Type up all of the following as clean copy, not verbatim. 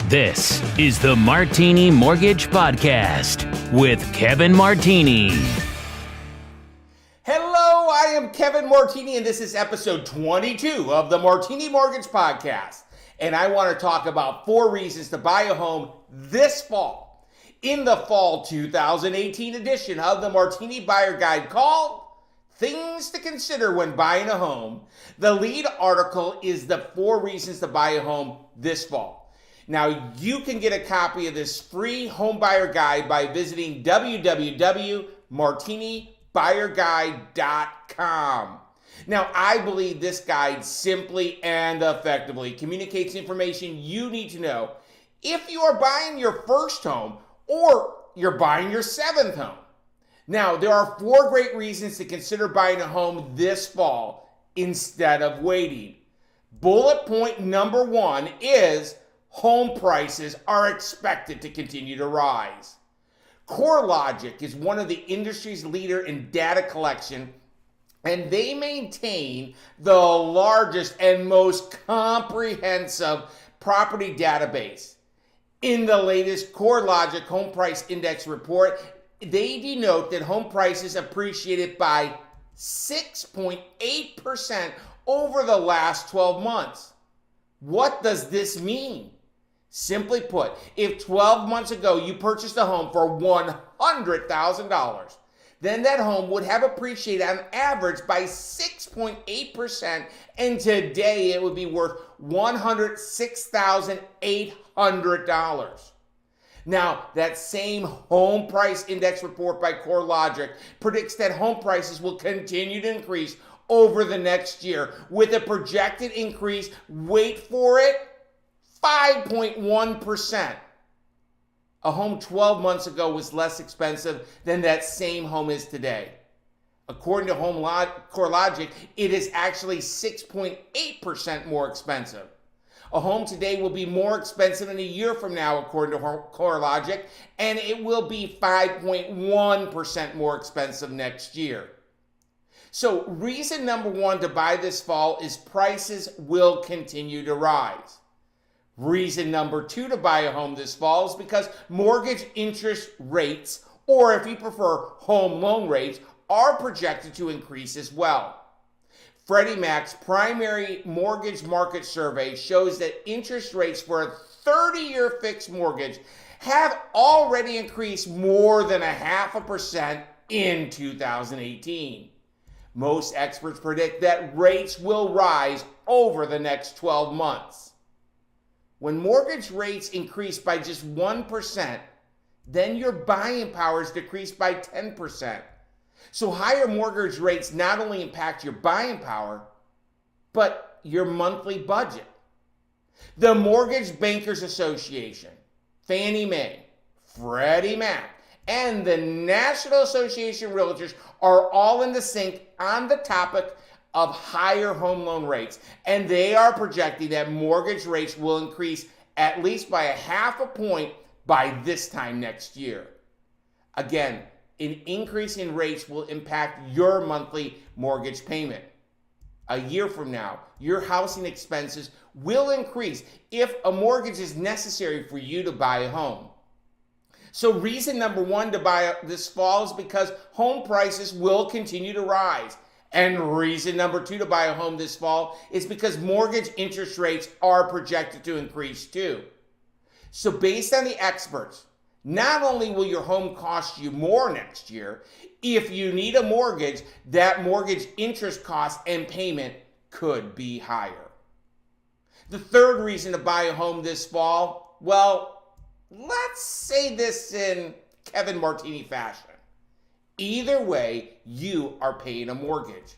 This is the Martini Mortgage Podcast with Kevin Martini. Hello, I am Kevin Martini, and this is episode 22 of the Martini Mortgage Podcast. And I want to talk about 4 reasons to buy a home this fall in the fall 2018 edition of the Martini Buyer Guide called Things to Consider When Buying a Home. The lead article is the 4 reasons to buy a home this fall. Now, you can get a copy of this free home buyer guide by visiting www.martinibuyerguide.com. Now, I believe this guide simply and effectively communicates information you need to know if you are buying your first home or you're buying your 7th home. Now, there are 4 great reasons to consider buying a home this fall instead of waiting. Bullet point number 1 is home prices are expected to continue to rise. CoreLogic is one of the industry's leader in data collection, and they maintain the largest and most comprehensive property database. In the latest CoreLogic Home Price Index report, they denote that home prices appreciated by 6.8% over the last 12 months. What does this mean? Simply put, if 12 months ago you purchased a home for $100,000, then that home would have appreciated on average by 6.8%, and today it would be worth $106,800. Now, that same home price index report by CoreLogic predicts that home prices will continue to increase over the next year with a projected increase, wait for it, 5.1%. A home 12 months ago was less expensive than that same home is today. According to CoreLogic, it is actually 6.8% more expensive. A home today will be more expensive in a year from now, according to CoreLogic, and it will be 5.1% more expensive next year. So reason number 1 to buy this fall is prices will continue to rise. Reason number 2 to buy a home this fall is because mortgage interest rates, or if you prefer, home loan rates, are projected to increase as well. Freddie Mac's primary mortgage market survey shows that interest rates for a 30-year fixed mortgage have already increased more than 0.5% in 2018. Most experts predict that rates will rise over the next 12 months. When mortgage rates increase by just 1%, then your buying power is decreased by 10%. So higher mortgage rates not only impact your buying power, but your monthly budget. The Mortgage Bankers Association, Fannie Mae, Freddie Mac, and the National Association of Realtors are all in the sync on the topic of higher home loan rates, and they are projecting that mortgage rates will increase at least by 0.5 point by this time next year. Again, an increase in rates will impact your monthly mortgage payment. A year from now, your housing expenses will increase if a mortgage is necessary for you to buy a home. So reason number 1 to buy this fall is because home prices will continue to rise. And reason number 2 to buy a home this fall is because mortgage interest rates are projected to increase too. So based on the experts, not only will your home cost you more next year, if you need a mortgage, that mortgage interest cost and payment could be higher. The 3rd reason to buy a home this fall, well, let's say this in Kevin Martini fashion. Either way, you are paying a mortgage.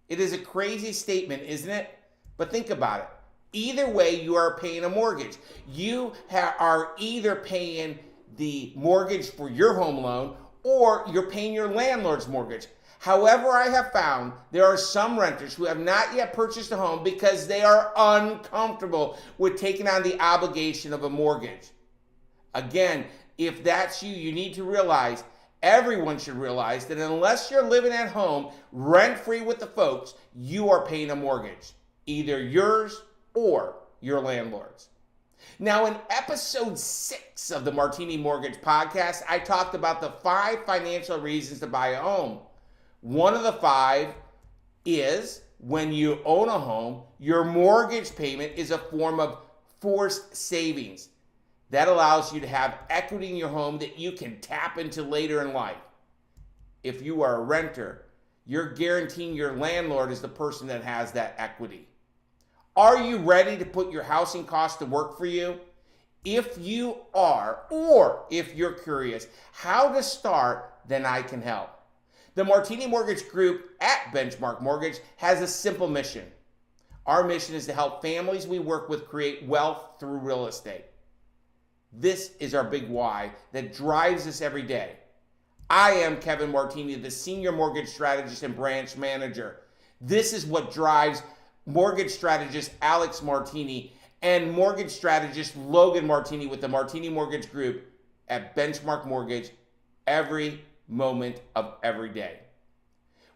It is a crazy statement, isn't it? But think about it. Either way, you are paying a mortgage. You are either paying the mortgage for your home loan or you're paying your landlord's mortgage. However, I have found there are some renters who have not yet purchased a home because they are uncomfortable with taking on the obligation of a mortgage. Again, if that's you, you need to realize, everyone should realize that unless you're living at home rent-free with the folks, you are paying a mortgage, either yours or your landlord's. Now, in episode 6 of the Martini Mortgage Podcast, I talked about the 5 financial reasons to buy a home. One of the 5 is when you own a home, your mortgage payment is a form of forced savings. That allows you to have equity in your home that you can tap into later in life. If you are a renter, you're guaranteeing your landlord is the person that has that equity. Are you ready to put your housing costs to work for you? If you are, or if you're curious how to start, then I can help. The Martini Mortgage Group at Benchmark Mortgage has a simple mission. Our mission is to help families we work with create wealth through real estate. This is our big why that drives us every day. I am Kevin Martini, the Senior Mortgage Strategist and Branch Manager. This is what drives Mortgage Strategist Alex Martini and Mortgage Strategist Logan Martini with the Martini Mortgage Group at Benchmark Mortgage every moment of every day.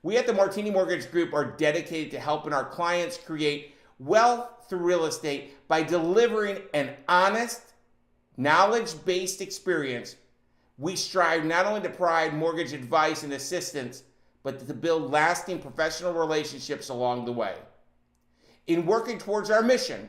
We at the Martini Mortgage Group are dedicated to helping our clients create wealth through real estate by delivering an honest, knowledge-based experience. We strive not only to provide mortgage advice and assistance, but to build lasting professional relationships along the way. In working towards our mission,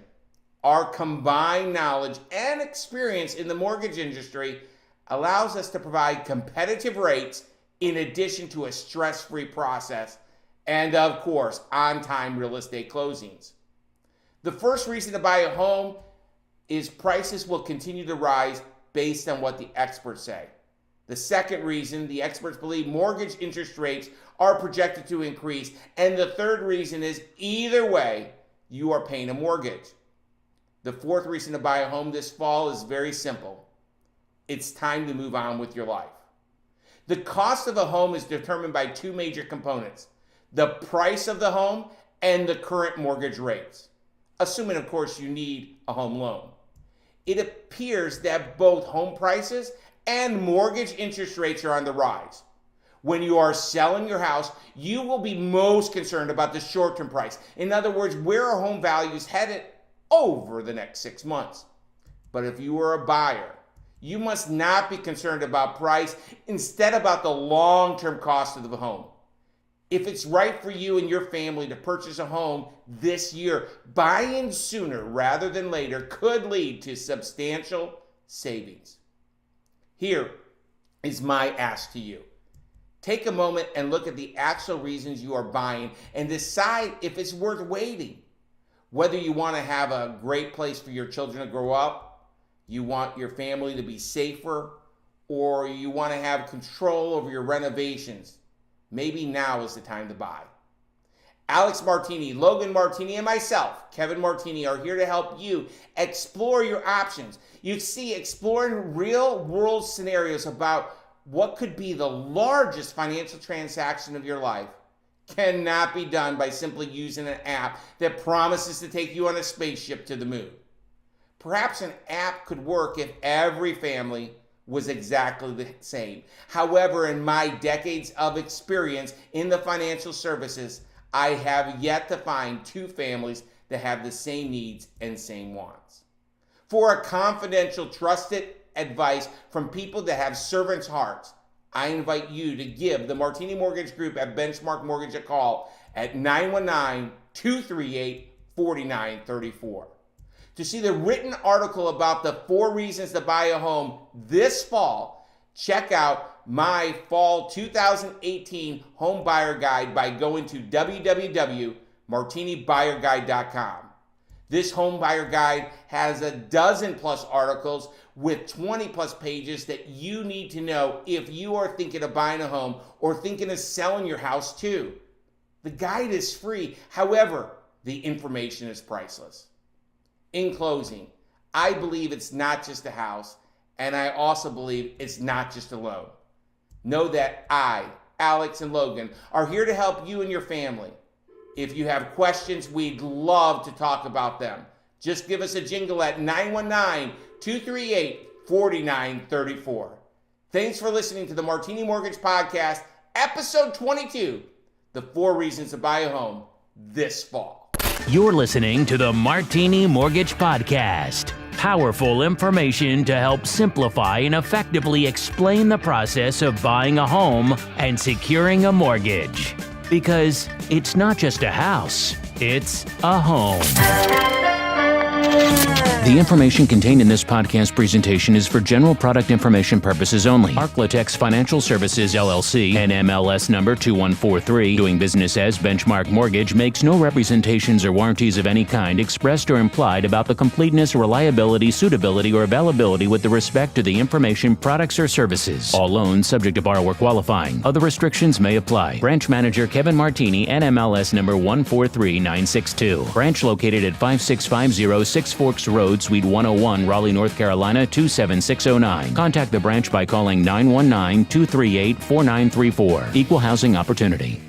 our combined knowledge and experience in the mortgage industry allows us to provide competitive rates in addition to a stress-free process and, of course, on-time real estate closings. The first reason to buy a home is prices will continue to rise based on what the experts say. The second reason, the experts believe mortgage interest rates are projected to increase. And the third reason is either way, you are paying a mortgage. The fourth reason to buy a home this fall is very simple. It's time to move on with your life. The cost of a home is determined by 2 major components: the price of the home and the current mortgage rates, assuming, of course, you need a home loan. It appears that both home prices and mortgage interest rates are on the rise. When you are selling your house, you will be most concerned about the short-term price. In other words, where are home values headed over the next 6 months? But if you are a buyer, you must not be concerned about price, instead about the long-term cost of the home. If it's right for you and your family to purchase a home this year, buying sooner rather than later could lead to substantial savings. Here is my ask to you. Take a moment and look at the actual reasons you are buying and decide if it's worth waiting. Whether you want to have a great place for your children to grow up, you want your family to be safer, or you want to have control over your renovations, maybe now is the time to buy. Alex Martini, Logan Martini, and myself, Kevin Martini, are here to help you explore your options. You see, exploring real-world scenarios about what could be the largest financial transaction of your life cannot be done by simply using an app that promises to take you on a spaceship to the moon. Perhaps an app could work if every family was exactly the same. However, in my decades of experience in the financial services, I have yet to find 2 families that have the same needs and same wants. For a confidential, trusted advice from people that have servants' hearts, I invite you to give the Martini Mortgage Group at Benchmark Mortgage a call at 919-238-4934. To see the written article about the 4 reasons to buy a home this fall, check out my fall 2018 home buyer guide by going to www.martinibuyerguide.com. This home buyer guide has a dozen plus articles with 20 plus pages that you need to know if you are thinking of buying a home or thinking of selling your house too. The guide is free. However, the information is priceless. In closing, I believe it's not just a house, and I also believe it's not just a loan. Know that I, Alex, and Logan are here to help you and your family. If you have questions, we'd love to talk about them. Just give us a jingle at 919-238-4934. Thanks for listening to the Martini Mortgage Podcast, episode 22, the 4 reasons to buy a home this fall. You're listening to the Martini Mortgage Podcast. powerful information to help simplify and effectively explain the process of buying a home and securing a mortgage. Because it's not just a house, it's a home. The information contained in this podcast presentation is for general product information purposes only. Arklatex Financial Services, LLC, NMLS number 2143, doing business as Benchmark Mortgage, makes no representations or warranties of any kind expressed or implied about the completeness, reliability, suitability, or availability with respect to the information, products, or services. All loans subject to borrower qualifying. Other restrictions may apply. Branch Manager Kevin Martini, NMLS number 143962. Branch located at 5650 Six Forks Road, Suite 101, Raleigh, North Carolina 27609. Contact the branch by calling 919-238-4934. Equal housing opportunity.